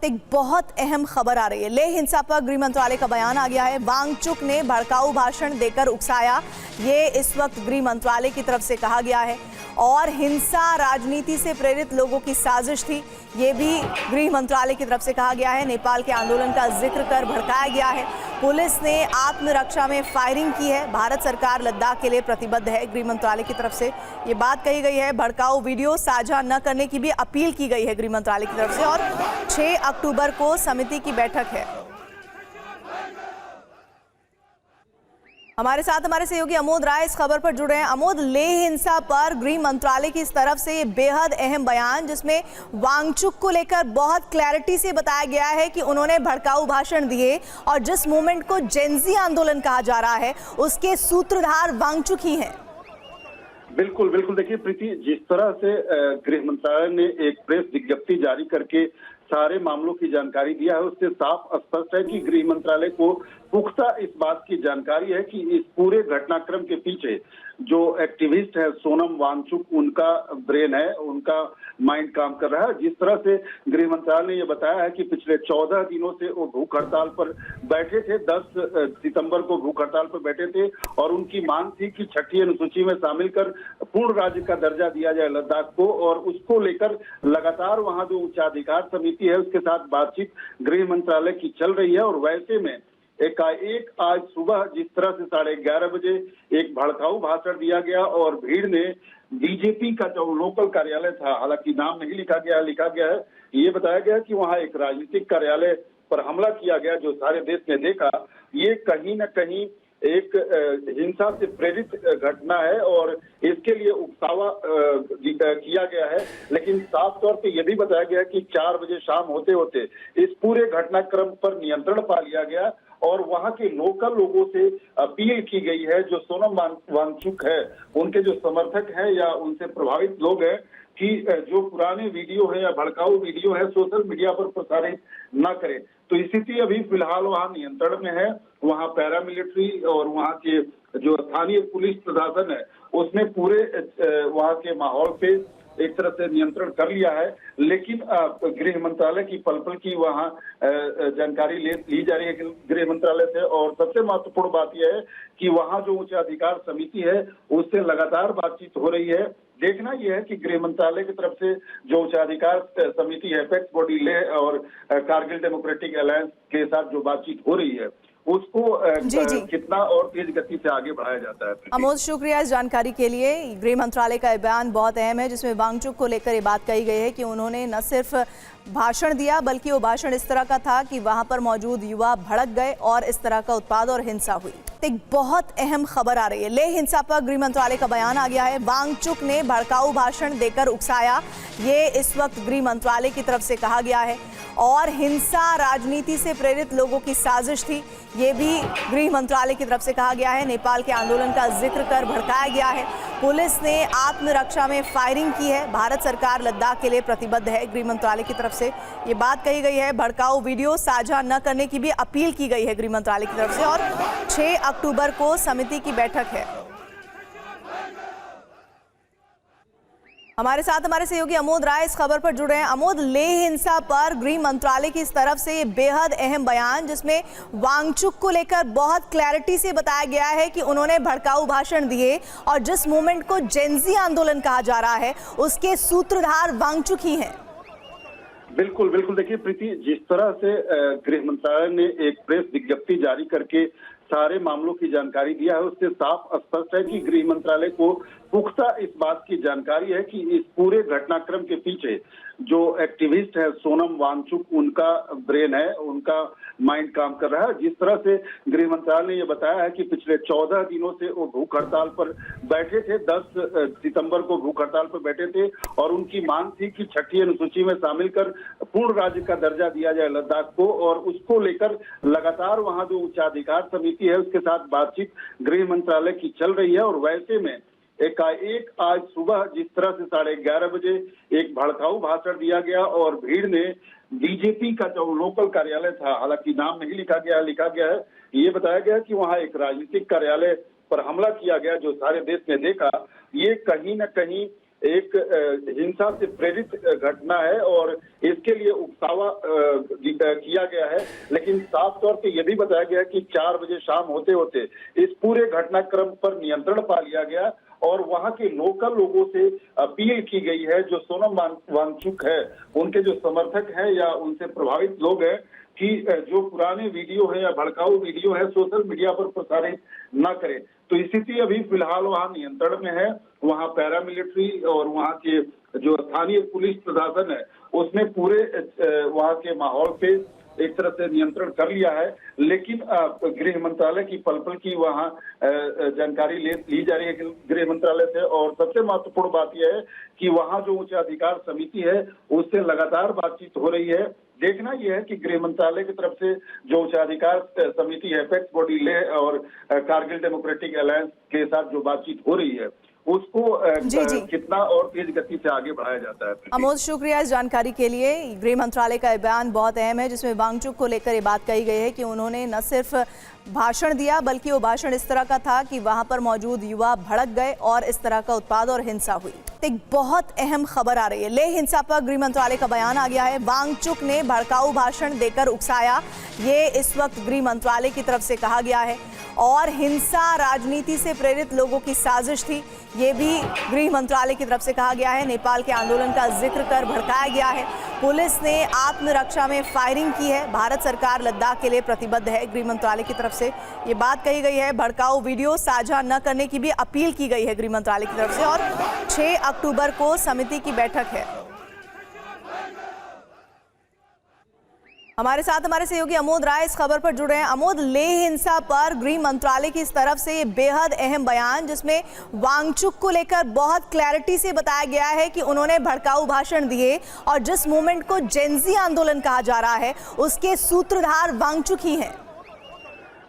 एक बहुत अहम खबर आ रही है। लेह हिंसा पर गृह मंत्रालय का बयान आ गया है। वांगचुक ने भड़काऊ भाषण देकर उकसाया, ये इस वक्त गृह मंत्रालय की तरफ से कहा गया है। और हिंसा राजनीति से प्रेरित लोगों की साजिश थी, ये भी गृह मंत्रालय की तरफ से कहा गया है। नेपाल के आंदोलन का जिक्र कर भड़काया गया है। पुलिस ने आत्मरक्षा में फायरिंग की है। भारत सरकार लद्दाख के लिए प्रतिबद्ध है, गृह मंत्रालय की तरफ से ये बात कही गई है। भड़काऊ वीडियो साझा न करने की भी अपील की गई है गृह मंत्रालय की तरफ से। और 6 अक्टूबर को समिति की बैठक है। हमारे साथ हमारे सहयोगी अमोद राय इस खबर पर जुड़े हैं। अमोद, लेह हिंसा पर गृह मंत्रालय की इस तरफ से ये बेहद अहम बयान, जिसमें वांगचुक को लेकर बहुत क्लैरिटी से बताया गया है कि उन्होंने भड़काऊ भाषण दिए और जिस मूवमेंट को जेनजी आंदोलन कहा जा रहा है उसके सूत्रधार वांगचुक ही हैं। बिल्कुल बिल्कुल। देखिए प्रीति, जिस तरह से गृह मंत्रालय ने एक प्रेस विज्ञप्ति जारी करके सारे मामलों की जानकारी दिया है, उससे साफ स्पष्ट है कि गृह मंत्रालय को पुख्ता इस बात की जानकारी है कि इस पूरे घटनाक्रम के पीछे जो एक्टिविस्ट है सोनम वांगचुक, उनका ब्रेन है, उनका माइंड काम कर रहा है। जिस तरह से गृह मंत्रालय ने यह बताया है कि पिछले 14 दिनों से वो भूख हड़ताल पर बैठे थे, 10 सितंबर को भूख हड़ताल पर बैठे थे और उनकी मांग थी कि 6ठी अनुसूची में शामिल कर पूर्ण राज्य का दर्जा दिया जाए लद्दाख को। और उसको लेकर लगातार वहां जो उच्चाधिकार समिति है उसके साथ बातचीत गृह मंत्रालय की चल रही है। और वैसे में एकाएक आज सुबह जिस तरह से 11:30 बजे एक भड़काऊ भाषण दिया गया और भीड़ ने बीजेपी का जो लोकल कार्यालय था, हालांकि नाम नहीं लिखा गया है, ये बताया गया कि वहां एक राजनीतिक कार्यालय पर हमला किया गया, जो सारे देश ने देखा। ये कहीं न कहीं एक हिंसा से प्रेरित घटना है और इसके लिए उकसावा किया गया है। लेकिन साफ तौर पे यह भी बताया गया कि 4 बजे शाम होते होते इस पूरे घटनाक्रम पर नियंत्रण पा लिया गया और वहां के लोकल लोगों से अपील की गई है, जो सोनम वांगचुक है, उनके जो समर्थक हैं या उनसे प्रभावित लोग हैं, कि जो पुराने वीडियो है या भड़काऊ वीडियो है सोशल मीडिया पर प्रसारित न करें। तो स्थिति अभी फिलहाल वहां नियंत्रण में है। वहां पैरामिलिट्री और वहां के जो स्थानीय पुलिस प्रशासन है उसने पूरे वहां के माहौल पे एक तरह से नियंत्रण कर लिया है। लेकिन गृह मंत्रालय की पल पल की वहां जानकारी ली जा रही है गृह मंत्रालय से। और सबसे महत्वपूर्ण बात यह है कि वहां जो उच्चाधिकार समिति है उससे लगातार बातचीत हो रही है। देखना यह है कि गृह मंत्रालय की तरफ से जो उच्चाधिकार समिति है, एपेक्स बॉडी लेह और कारगिल डेमोक्रेटिक अलायंस के साथ जो बातचीत हो रही है उसको कितना और तेज गति से आगे बढ़ाया जाता है। अमोद, शुक्रिया इस जानकारी के लिए। गृह मंत्रालय का बयान बहुत अहम है, जिसमें वांगचुक को लेकर ये बात कही गई है कि उन्होंने न सिर्फ भाषण दिया बल्कि वो भाषण इस तरह का था कि वहां पर मौजूद युवा भड़क गए और इस तरह का उत्पाद और हिंसा हुई। एक बहुत अहम खबर आ रही है। लेह हिंसा पर गृह मंत्रालय का बयान आ गया है। वांगचुक ने भड़काऊ भाषण देकर उकसाया, ये इस वक्त गृह मंत्रालय की तरफ से कहा गया है। और हिंसा राजनीति से प्रेरित लोगों की साजिश थी, ये भी गृह मंत्रालय की तरफ से कहा गया है। नेपाल के आंदोलन का जिक्र कर भड़काया गया है। पुलिस ने आत्मरक्षा में फायरिंग की है। भारत सरकार लद्दाख के लिए प्रतिबद्ध है, गृह मंत्रालय की तरफ से ये बात कही गई है। भड़काऊ वीडियो साझा न करने की भी अपील की गई है गृह मंत्रालय की तरफ से। और 6 अक्टूबर को समिति की बैठक है। हमारे साथ हमारे सहयोगी अमोद राय इस खबर पर जुड़े हैं। अमोद, लेह हिंसा पर गृह मंत्रालय की इस तरफ से ये बेहद अहम बयान, जिसमें वांगचुक को लेकर बहुत क्लैरिटी से बताया गया है कि उन्होंने भड़काऊ भाषण दिए और जिस मूवमेंट को जेनजी आंदोलन कहा जा रहा है उसके सूत्रधार वांगचुक ही हैं। बिल्कुल बिल्कुल। देखिए प्रीति, जिस तरह से गृह मंत्रालय ने एक प्रेस विज्ञप्ति जारी करके सारे मामलों की जानकारी दिया है, उससे साफ स्पष्ट है कि गृह मंत्रालय को पुख्ता इस बात की जानकारी है कि इस पूरे घटनाक्रम के पीछे जो एक्टिविस्ट है सोनम वांगचुक, उनका ब्रेन है, उनका माइंड काम कर रहा है। जिस तरह से गृह मंत्रालय ने यह बताया है कि पिछले 14 दिनों से वो भूख हड़ताल पर बैठे थे, 10 सितंबर को भूख हड़ताल पर बैठे थे और उनकी मांग थी कि 6ठी अनुसूची में शामिल कर पूर्ण राज्य का दर्जा दिया जाए लद्दाख को। और उसको लेकर लगातार वहां जो उच्चाधिकार समिति है उसके साथ बातचीत गृह मंत्रालय की चल रही है। और वैसे में एकाएक आज सुबह जिस तरह से 11:30 बजे एक भड़काऊ भाषण दिया गया और भीड़ ने बीजेपी का जो लोकल कार्यालय था, हालांकि नाम नहीं लिखा गया है, ये बताया गया कि वहां एक राजनीतिक कार्यालय पर हमला किया गया, जो सारे देश ने देखा। ये कहीं न कहीं एक हिंसा से प्रेरित घटना है और इसके लिए उकसावा किया गया है। लेकिन साफ तौर पे यह भी बताया गया कि 4 बजे शाम होते होते इस पूरे घटनाक्रम पर नियंत्रण पा लिया गया और वहां के लोकल लोगों से अपील की गई है, जो सोनम वांगचुक है उनके जो समर्थक हैं या उनसे प्रभावित लोग हैं, कि जो पुराने वीडियो है या भड़काऊ वीडियो है सोशल मीडिया पर प्रसारित न करें। तो स्थिति अभी फिलहाल वहां नियंत्रण में है। वहां पैरामिलिट्री और वहां के जो स्थानीय पुलिस प्रशासन है उसने पूरे वहां के माहौल पे एक तरह से नियंत्रण कर लिया है। लेकिन गृह मंत्रालय की पल पल की वहां जानकारी ली जा रही है गृह मंत्रालय से। और सबसे महत्वपूर्ण बात यह है कि वहां जो उच्च अधिकार समिति है उससे लगातार बातचीत हो रही है। देखना यह है कि गृह मंत्रालय की तरफ से जो उच्चाधिकार समिति है, एपेक्स बॉडी लेह और कारगिल डेमोक्रेटिक अलायंस के साथ जो बातचीत हो रही है उसको जी। कितना और तेज गति से आगे बढ़ाया जाता है। अमोद, शुक्रिया इस जानकारी के लिए। गृह मंत्रालय का बयान बहुत अहम है जिसमें वांगचुक को लेकर ये बात कही गई है कि उन्होंने न सिर्फ भाषण दिया बल्कि वो भाषण इस तरह का था कि वहां पर मौजूद युवा भड़क गए और इस तरह का उत्पाद और हिंसा हुई। एक बहुत अहम खबर आ रही है, लेह हिंसा पर गृह मंत्रालय का बयान आ गया है। वांगचुक ने भड़काऊ भाषण देकर उकसाया, ये इस वक्त गृह मंत्रालय की तरफ से कहा गया है। और हिंसा राजनीति से प्रेरित लोगों की साजिश थी, ये भी गृह मंत्रालय की तरफ से कहा गया है। नेपाल के आंदोलन का जिक्र कर भड़काया गया है। पुलिस ने आत्मरक्षा में फायरिंग की है। भारत सरकार लद्दाख के लिए प्रतिबद्ध है, गृह मंत्रालय की तरफ से ये बात कही गई है। भड़काऊ वीडियो साझा न करने की भी अपील की गई है गृह मंत्रालय की तरफ से। और 6 अक्टूबर को समिति की बैठक है। हमारे साथ हमारे सहयोगी अमोद राय इस खबर पर जुड़े हैं। अमोद, लेह हिंसा पर गृह मंत्रालय की इस तरफ से ये बेहद अहम बयान जिसमें वांगचुक को लेकर बहुत क्लैरिटी से बताया गया है कि उन्होंने भड़काऊ भाषण दिए और जिस मूवमेंट को जेनजी आंदोलन कहा जा रहा है उसके सूत्रधार वांगचुक ही हैं।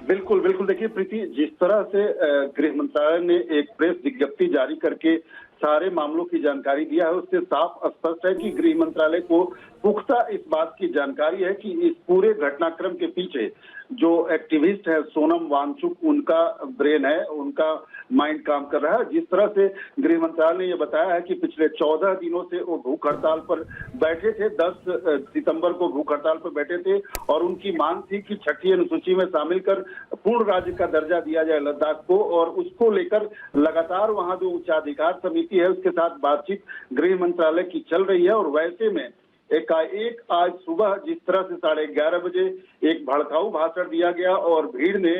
बिल्कुल बिल्कुल। देखिए प्रीति, जिस तरह से गृह मंत्रालय ने एक प्रेस विज्ञप्ति जारी करके सारे मामलों की जानकारी दिया है उससे साफ स्पष्ट है कि गृह मंत्रालय को पुख्ता इस बात की जानकारी है कि इस पूरे घटनाक्रम के पीछे जो एक्टिविस्ट है सोनम वांगचुक, उनका ब्रेन है, उनका माइंड काम कर रहा है। जिस तरह से गृह मंत्रालय ने यह बताया है कि पिछले 14 दिनों से वो भूख हड़ताल पर बैठे थे, 10 सितंबर को भूख हड़ताल पर बैठे थे और उनकी मांग थी कि 6ठी अनुसूची में शामिल कर पूर्ण राज्य का दर्जा दिया जाए लद्दाख को। और उसको लेकर लगातार वहां जो उच्चाधिकार समिति है उसके साथ बातचीत गृह मंत्रालय की चल रही है। और वैसे में एकाएक आज सुबह जिस तरह से 11:30 बजे एक भड़काऊ भाषण दिया गया और भीड़ ने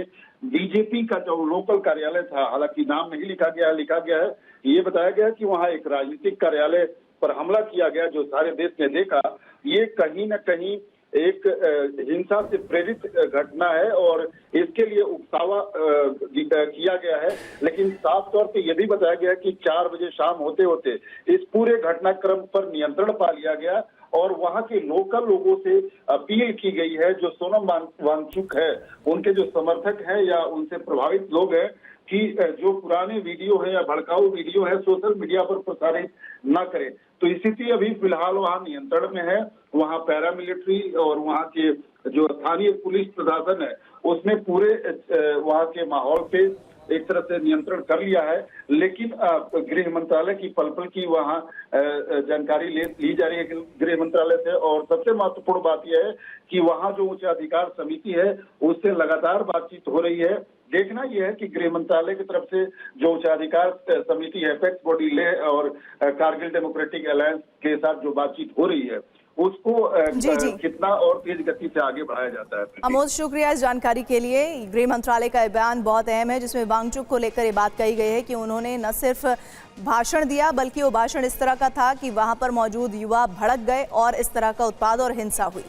बीजेपी का जो लोकल कार्यालय था, हालांकि नाम नहीं लिखा गया है, ये बताया गया कि वहां एक राजनीतिक कार्यालय पर हमला किया गया जो सारे देश ने देखा। ये कहीं न कहीं एक हिंसा से प्रेरित घटना है और इसके लिए उकसावा किया गया है। लेकिन साफ तौर पे यह भी बताया गया कि 4 बजे शाम होते होते इस पूरे घटनाक्रम पर नियंत्रण पा लिया गया और वहां के लोकल लोगों से अपील की गई है, जो सोनम वांगचुक है उनके जो समर्थक हैं या उनसे प्रभावित लोग हैं, कि जो पुराने वीडियो है या भड़काऊ वीडियो है सोशल मीडिया पर प्रसारित न करें। तो स्थिति अभी फिलहाल वहां नियंत्रण में है। वहां पैरामिलिट्री और वहां के जो स्थानीय पुलिस प्रशासन है उसने पूरे वहां के माहौल पे एक तरह से नियंत्रण कर लिया है। लेकिन गृह मंत्रालय की पल पल की वहां जानकारी ली जा रही है गृह मंत्रालय से। और सबसे महत्वपूर्ण बात यह है कि वहां जो उच्चाधिकार समिति है उससे लगातार बातचीत हो रही है। देखना यह है कि गृह मंत्रालय की तरफ से जो उच्चाधिकार समिति है, एपेक्स बॉडी लेह और कारगिल डेमोक्रेटिक अलायंस के साथ जो बातचीत हो रही है उसको जी। कितना और तेज गति से आगे बढ़ाया जाता है। अमोद, शुक्रिया इस जानकारी के लिए। गृह मंत्रालय का बयान बहुत अहम है जिसमें वांगचुक को लेकर ये बात कही गई है कि उन्होंने न सिर्फ भाषण दिया बल्कि वो भाषण इस तरह का था कि वहां पर मौजूद युवा भड़क गए और इस तरह का उत्पाद और हिंसा हुई।